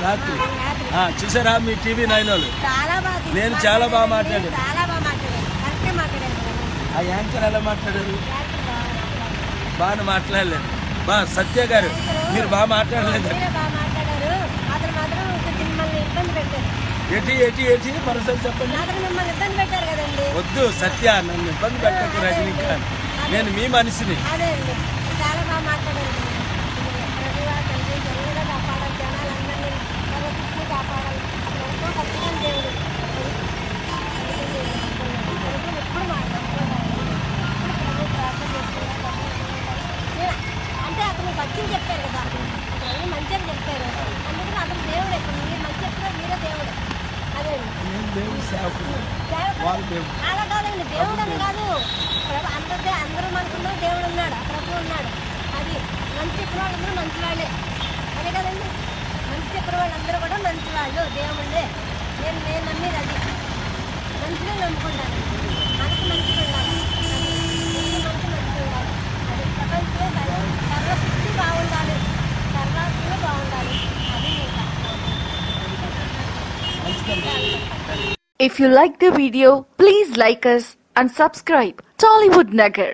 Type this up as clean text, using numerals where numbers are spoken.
రాత్రి చూసారా మీ టీవీ 9 వాళ్ళు? నేను చాలా బాగా మాట్లాడాను. ఆ యాంకర్ ఎలా మాట్లాడారు? బాగా మాట్లాడలేదు. సత్య గారు మీరు బాగా మాట్లాడలేదు. ఏటి మరోసారి చెప్పండి. వద్దు సత్య, నన్ను ఇబ్బంది పెట్టకు రజనీకాంత్, నేను మీ మనిషిని. అంటే అతను భక్తిని చెప్పారు కదా, మంచిగా చెప్పారు, అందుకని అతను దేవుడు. మీరు మంచి చెప్తారు, మీరే దేవుడు. అదే అలా కాదండి, దేవుడు అని కాదు, అందరూ మనసులో దేవుడు ఉన్నాడు, ప్రభు ఉన్నాడు. అది మంచి చెప్పిన వాళ్ళందరూ మంచి వాళ్ళే, అదే కదండి. మంచి చెప్పిన వాళ్ళందరూ కూడా మంచి వాళ్ళు, దేవుళ్ళే. నేను నమ్మేది అది, మంచిగా నమ్ముకుంటాను. మనసు మంచిగా ఉండాలి, మంచిగా ఉండాలి. అది ప్రపంచంలో సర్వశక్తి బాగుండాలి, సర్వాత్మలు బాగుండాలి. అది If you like the video, please like us and subscribe Tollywood Nagar.